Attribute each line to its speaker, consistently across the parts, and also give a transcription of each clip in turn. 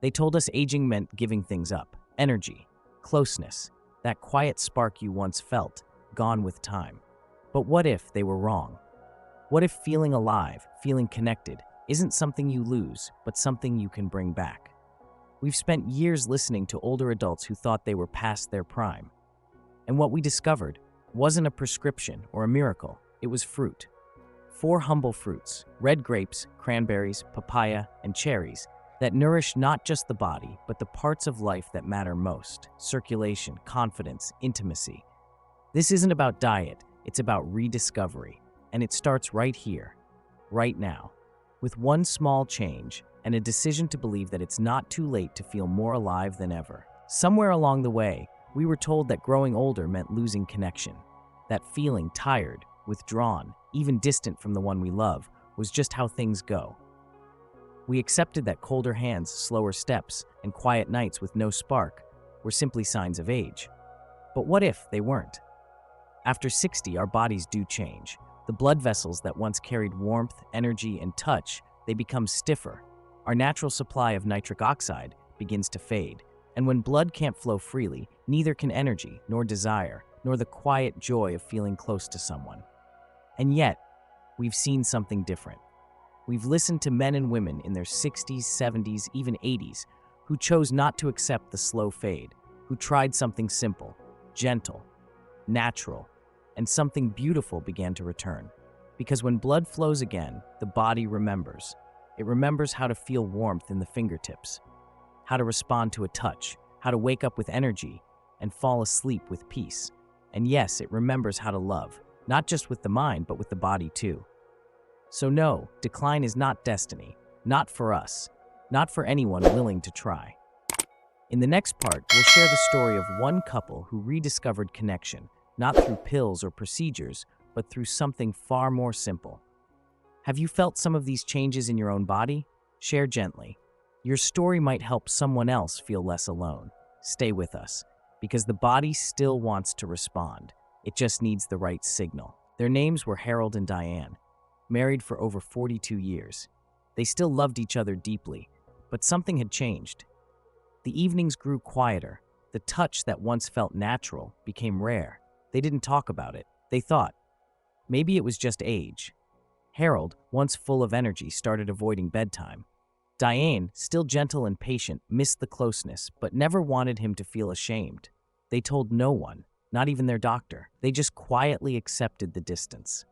Speaker 1: They told us aging meant giving things up, energy, closeness, that quiet spark you once felt, gone with time. But what if they were wrong? What if feeling alive, feeling connected, isn't something you lose, but something you can bring back? We've spent years listening to older adults who thought they were past their prime. And what we discovered wasn't a prescription or a miracle, it was fruit. 4 humble fruits, red grapes, cranberries, papaya, and cherries, that nourish not just the body, but the parts of life that matter most: circulation, confidence, intimacy. This isn't about diet, it's about rediscovery. And it starts right here, right now, with one small change and a decision to believe that it's not too late to feel more alive than ever. Somewhere along the way, we were told that growing older meant losing connection, that feeling tired, withdrawn, even distant from the one we love was just how things go. We accepted that colder hands, slower steps, and quiet nights with no spark were simply signs of age. But what if they weren't? After 60, our bodies do change. The blood vessels that once carried warmth, energy, and touch, they become stiffer. Our natural supply of nitric oxide begins to fade. And when blood can't flow freely, neither can energy, nor desire, nor the quiet joy of feeling close to someone. And yet, we've seen something different. We've listened to men and women in their 60s, 70s, even 80s, who chose not to accept the slow fade, who tried something simple, gentle, natural, and something beautiful began to return. Because when blood flows again, the body remembers. It remembers how to feel warmth in the fingertips, how to respond to a touch, how to wake up with energy and fall asleep with peace. And yes, it remembers how to love, not just with the mind, but with the body too. So no, decline is not destiny, not for us, not for anyone willing to try. In the next part, we'll share the story of one couple who rediscovered connection, not through pills or procedures, but through something far more simple. Have you felt some of these changes in your own body? Share gently. Your story might help someone else feel less alone. Stay with us, because the body still wants to respond. It just needs the right signal. Their names were Harold and Diane, married for over 42 years. They still loved each other deeply, but something had changed. The evenings grew quieter. The touch that once felt natural became rare. They didn't talk about it. They thought, maybe it was just age. Harold, once full of energy, started avoiding bedtime. Diane, still gentle and patient, missed the closeness, but never wanted him to feel ashamed. They told no one, not even their doctor. They just quietly accepted the distance.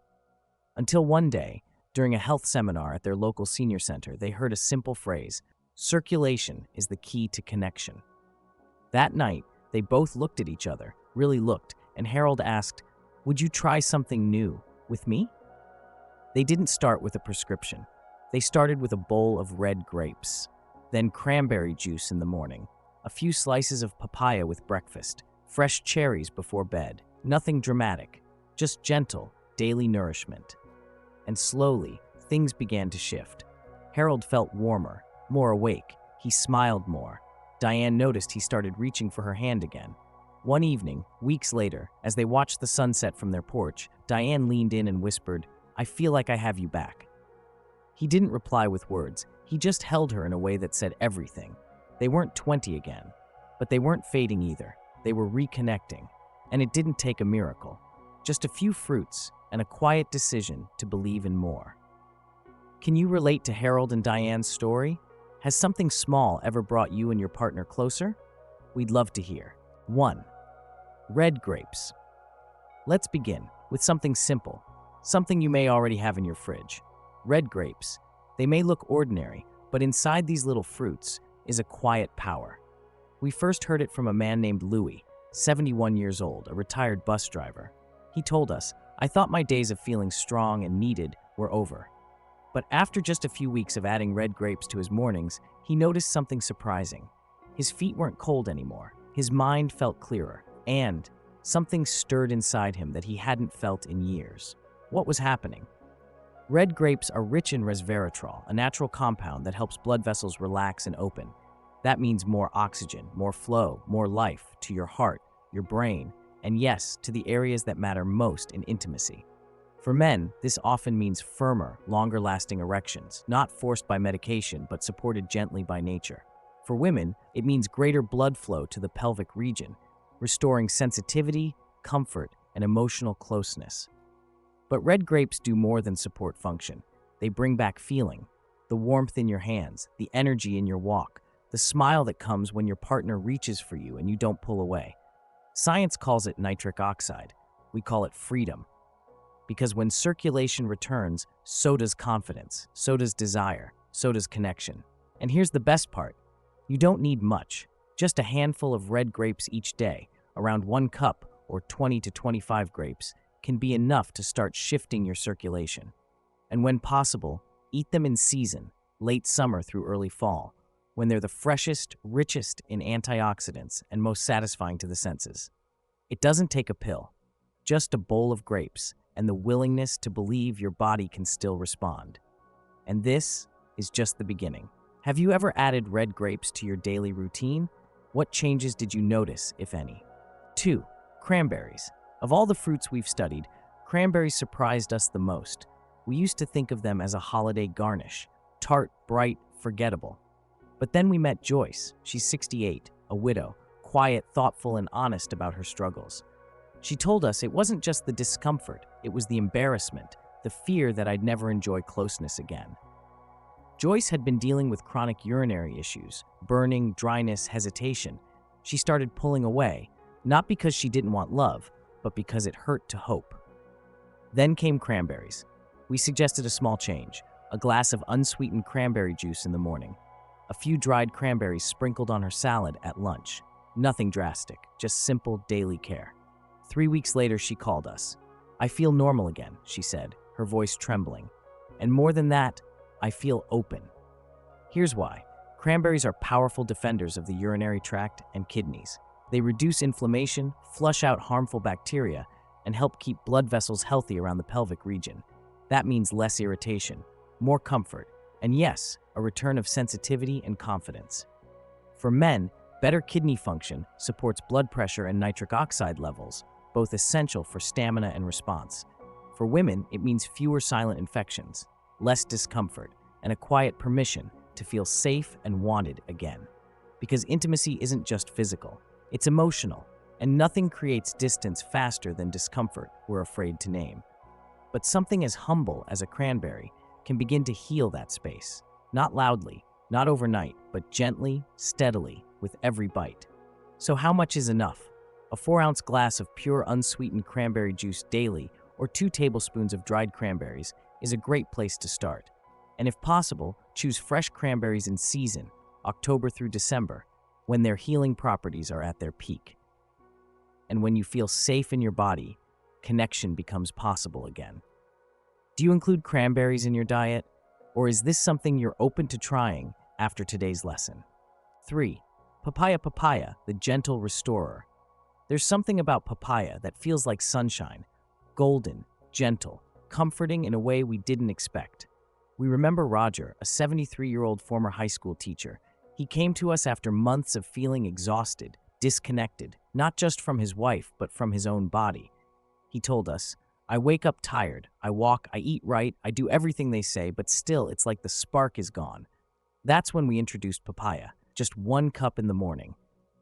Speaker 1: Until one day, during a health seminar at their local senior center, they heard a simple phrase: circulation is the key to connection. That night, they both looked at each other, really looked, and Harold asked, "Would you try something new with me?" They didn't start with a prescription. They started with a bowl of red grapes, then cranberry juice in the morning, a few slices of papaya with breakfast, fresh cherries before bed. Nothing dramatic, just gentle, daily nourishment. And slowly, things began to shift. Harold felt warmer, more awake. He smiled more. Diane noticed he started reaching for her hand again. One evening, weeks later, as they watched the sunset from their porch, Diane leaned in and whispered, "I feel like I have you back." He didn't reply with words. He just held her in a way that said everything. They weren't 20 again, but they weren't fading either. They were reconnecting. And it didn't take a miracle. Just a few fruits and a quiet decision to believe in more. Can you relate to Harold and Diane's story? Has something small ever brought you and your partner closer? We'd love to hear. 1. Red grapes. Let's begin with something simple, something you may already have in your fridge. Red grapes. They may look ordinary, but inside these little fruits is a quiet power. We first heard it from a man named Louis, 71 years old, a retired bus driver. He told us, "I thought my days of feeling strong and needed were over." But after just a few weeks of adding red grapes to his mornings, he noticed something surprising. His feet weren't cold anymore. His mind felt clearer, and something stirred inside him that he hadn't felt in years. What was happening? Red grapes are rich in resveratrol, a natural compound that helps blood vessels relax and open. That means more oxygen, more flow, more life to your heart, your brain, and yes, to the areas that matter most in intimacy. For men, this often means firmer, longer-lasting erections, not forced by medication but supported gently by nature. For women, it means greater blood flow to the pelvic region, restoring sensitivity, comfort, and emotional closeness. But red grapes do more than support function. They bring back feeling, the warmth in your hands, the energy in your walk, the smile that comes when your partner reaches for you and you don't pull away. Science calls it nitric oxide. We call it freedom. Because when circulation returns, so does confidence, so does desire, so does connection. And here's the best part. You don't need much. Just a handful of red grapes each day, around 1 cup or 20 to 25 grapes, can be enough to start shifting your circulation. And when possible, eat them in season, late summer through early fall, when they're the freshest, richest in antioxidants, and most satisfying to the senses. It doesn't take a pill, just a bowl of grapes and the willingness to believe your body can still respond. And this is just the beginning. Have you ever added red grapes to your daily routine? What changes did you notice, if any? 2. Cranberries. Of all the fruits we've studied, cranberries surprised us the most. We used to think of them as a holiday garnish, tart, bright, forgettable. But then we met Joyce. She's 68, a widow, quiet, thoughtful, and honest about her struggles. She told us it wasn't just the discomfort, it was the embarrassment, the fear that I'd never enjoy closeness again. Joyce had been dealing with chronic urinary issues, burning, dryness, hesitation. She started pulling away, not because she didn't want love, but because it hurt to hope. Then came cranberries. We suggested a small change, a glass of unsweetened cranberry juice in the morning, a few dried cranberries sprinkled on her salad at lunch. Nothing drastic, just simple daily care. 3 weeks later, she called us. I feel normal again, she said, her voice trembling. And more than that, I feel open. Here's why. Cranberries are powerful defenders of the urinary tract and kidneys. They reduce inflammation, flush out harmful bacteria, and help keep blood vessels healthy around the pelvic region. That means less irritation, more comfort, and yes, a return of sensitivity and confidence. For men, better kidney function supports blood pressure and nitric oxide levels, both essential for stamina and response. For women, it means fewer silent infections, less discomfort, and a quiet permission to feel safe and wanted again. Because intimacy isn't just physical, it's emotional, and nothing creates distance faster than discomfort we're afraid to name. But something as humble as a cranberry can begin to heal that space, not loudly, not overnight, but gently, steadily, with every bite. So how much is enough? A 4-ounce glass of pure unsweetened cranberry juice daily or 2 tablespoons of dried cranberries is a great place to start. And if possible, choose fresh cranberries in season, October through December, when their healing properties are at their peak. And when you feel safe in your body, connection becomes possible again. Do you include cranberries in your diet? Or is this something you're open to trying after today's lesson? 3. Papaya, the gentle restorer. There's something about papaya that feels like sunshine, golden, gentle, comforting in a way we didn't expect. We remember Roger, a 73-year-old former high school teacher. He came to us after months of feeling exhausted, disconnected, not just from his wife, but from his own body. He told us, I wake up tired, I walk, I eat right, I do everything they say, but still it's like the spark is gone. That's when we introduced papaya, just 1 cup in the morning,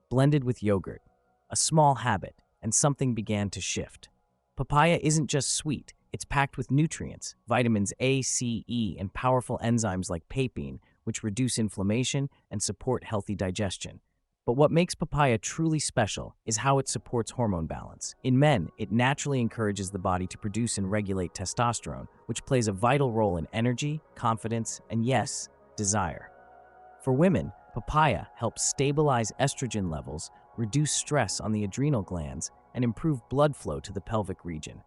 Speaker 1: blended with yogurt, a small habit, and something began to shift. Papaya isn't just sweet, it's packed with nutrients, vitamins A, C, E, and powerful enzymes like papain, which reduce inflammation and support healthy digestion. But what makes papaya truly special is how it supports hormone balance. In men, it naturally encourages the body to produce and regulate testosterone, which plays a vital role in energy, confidence, and yes, desire. For women, papaya helps stabilize estrogen levels, reduce stress on the adrenal glands, and improve blood flow to the pelvic region.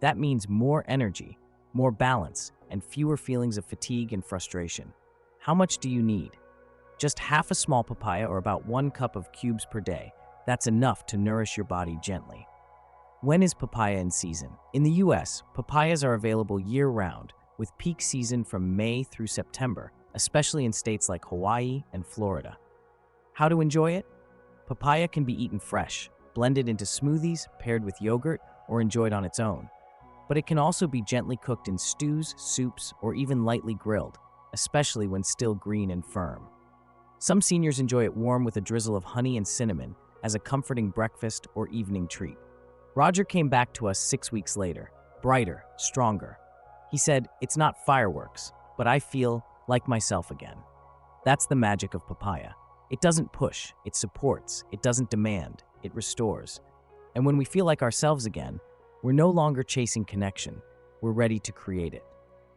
Speaker 1: That means more energy, more balance, and fewer feelings of fatigue and frustration. How much do you need? Just half a small papaya or about 1 cup of cubes per day. That's enough to nourish your body gently. When is papaya in season? In the US, papayas are available year-round, with peak season from May through September, especially in states like Hawaii and Florida. How to enjoy it? Papaya can be eaten fresh, blended into smoothies, paired with yogurt, or enjoyed on its own. But it can also be gently cooked in stews, soups, or even lightly grilled, especially when still green and firm. Some seniors enjoy it warm with a drizzle of honey and cinnamon as a comforting breakfast or evening treat. Roger came back to us 6 weeks later, brighter, stronger. He said, "It's not fireworks, but I feel like myself again." That's the magic of papaya. It doesn't push, it supports, it doesn't demand, it restores. And when we feel like ourselves again, we're no longer chasing connection, we're ready to create it.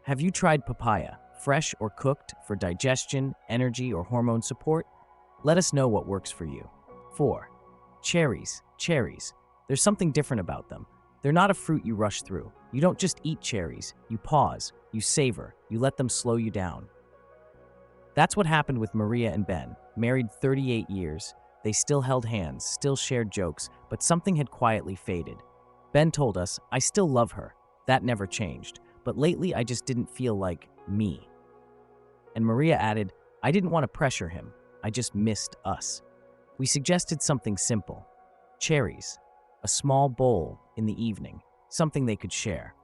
Speaker 1: Have you tried papaya, fresh or cooked, for digestion, energy, or hormone support? Let us know what works for you. 4. Cherries. Cherries. There's something different about them. They're not a fruit you rush through. You don't just eat cherries. You pause, you savor, you let them slow you down. That's what happened with Maria and Ben. Married 38 years, they still held hands, still shared jokes, but something had quietly faded. Ben told us, "I still love her. That never changed. But lately I just didn't feel like me." And Maria added, "I didn't want to pressure him. I just missed us." We suggested something simple. Cherries. A small bowl in the evening. Something they could share.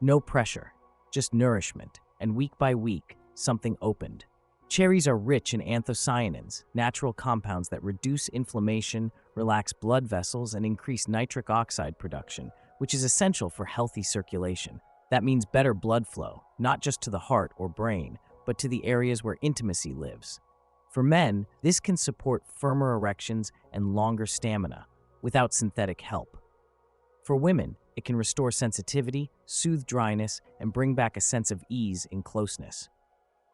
Speaker 1: No pressure. Just nourishment. And week by week, something opened. Cherries are rich in anthocyanins, natural compounds that reduce inflammation, relax blood vessels, and increase nitric oxide production, which is essential for healthy circulation. That means better blood flow, not just to the heart or brain, but to the areas where intimacy lives. For men, this can support firmer erections and longer stamina without synthetic help. For women, it can restore sensitivity, soothe dryness, and bring back a sense of ease in closeness.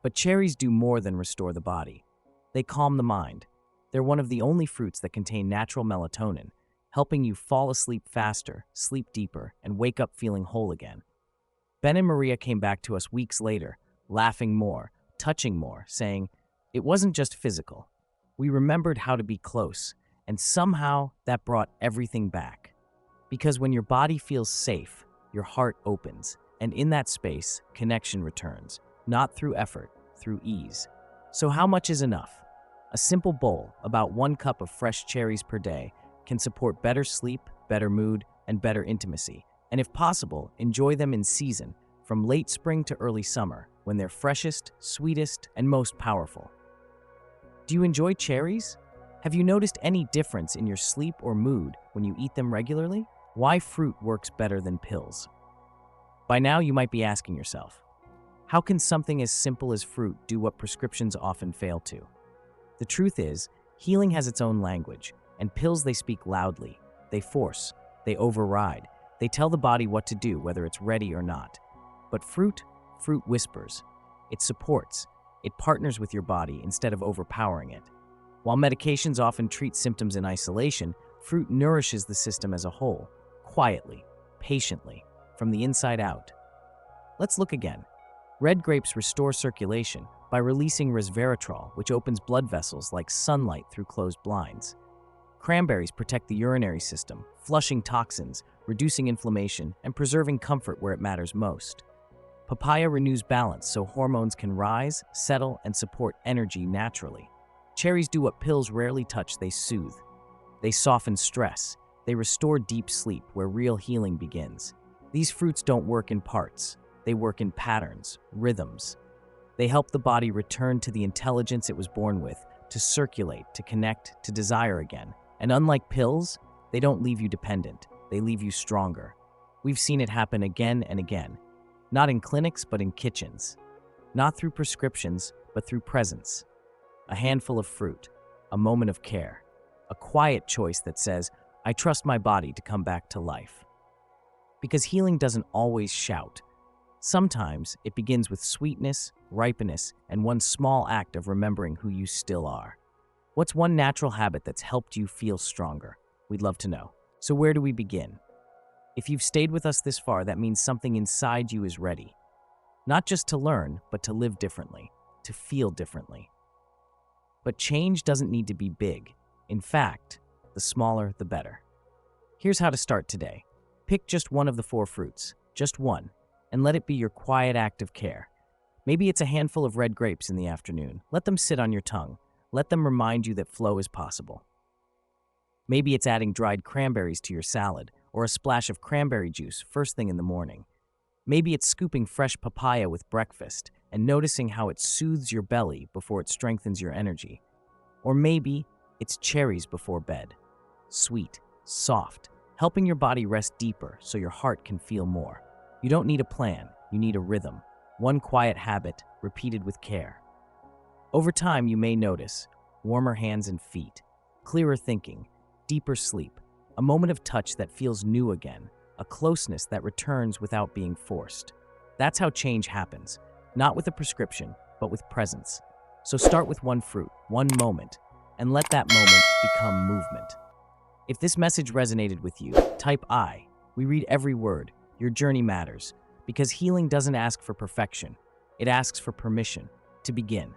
Speaker 1: But cherries do more than restore the body. They calm the mind. They're one of the only fruits that contain natural melatonin, helping you fall asleep faster, sleep deeper, and wake up feeling whole again. Ben and Maria came back to us weeks later, laughing more, touching more, saying, "It wasn't just physical. We remembered how to be close, and somehow that brought everything back." Because when your body feels safe, your heart opens, and in that space, connection returns. Not through effort, through ease. So how much is enough? A simple bowl, about 1 cup of fresh cherries per day, can support better sleep, better mood, and better intimacy. And if possible, enjoy them in season, from late spring to early summer, when they're freshest, sweetest, and most powerful. Do you enjoy cherries? Have you noticed any difference in your sleep or mood when you eat them regularly? Why fruit works better than pills? By now, you might be asking yourself, how can something as simple as fruit do what prescriptions often fail to? The truth is, healing has its own language, and pills, they speak loudly. They force, they override, they tell the body what to do, whether it's ready or not. But fruit whispers. It supports. It partners with your body instead of overpowering it. While medications often treat symptoms in isolation, fruit nourishes the system as a whole, quietly, patiently, from the inside out. Let's look again. Red grapes restore circulation by releasing resveratrol, which opens blood vessels like sunlight through closed blinds. Cranberries protect the urinary system, flushing toxins, reducing inflammation, and preserving comfort where it matters most. Papaya renews balance so hormones can rise, settle, and support energy naturally. Cherries do what pills rarely touch. They soothe. They soften stress. They restore deep sleep where real healing begins. These fruits don't work in parts. They work in patterns, rhythms. They help the body return to the intelligence it was born with, to circulate, to connect, to desire again. And unlike pills, they don't leave you dependent. They leave you stronger. We've seen it happen again and again. Not in clinics, but in kitchens. Not through prescriptions, but through presence. A handful of fruit, a moment of care, a quiet choice that says, "I trust my body to come back to life." Because healing doesn't always shout. Sometimes it begins with sweetness, ripeness, and one small act of remembering who you still are. What's one natural habit that's helped you feel stronger? We'd love to know. So where do we begin? If you've stayed with us this far, that means something inside you is ready. Not just to learn, but to live differently, to feel differently. But change doesn't need to be big. In fact, the smaller, the better. Here's how to start today. Pick just one of the 4 fruits, just one, and let it be your quiet act of care. Maybe it's a handful of red grapes in the afternoon. Let them sit on your tongue. Let them remind you that flow is possible. Maybe it's adding dried cranberries to your salad, or a splash of cranberry juice first thing in the morning. Maybe it's scooping fresh papaya with breakfast and noticing how it soothes your belly before it strengthens your energy. Or maybe it's cherries before bed. Sweet, soft, helping your body rest deeper so your heart can feel more. You don't need a plan, you need a rhythm. One quiet habit, repeated with care. Over time, you may notice warmer hands and feet, clearer thinking, deeper sleep, a moment of touch that feels new again, a closeness that returns without being forced. That's how change happens, not with a prescription, but with presence. So start with one fruit, one moment, and let that moment become movement. If this message resonated with you, type I. We read every word. Your journey matters, because healing doesn't ask for perfection. It asks for permission to begin.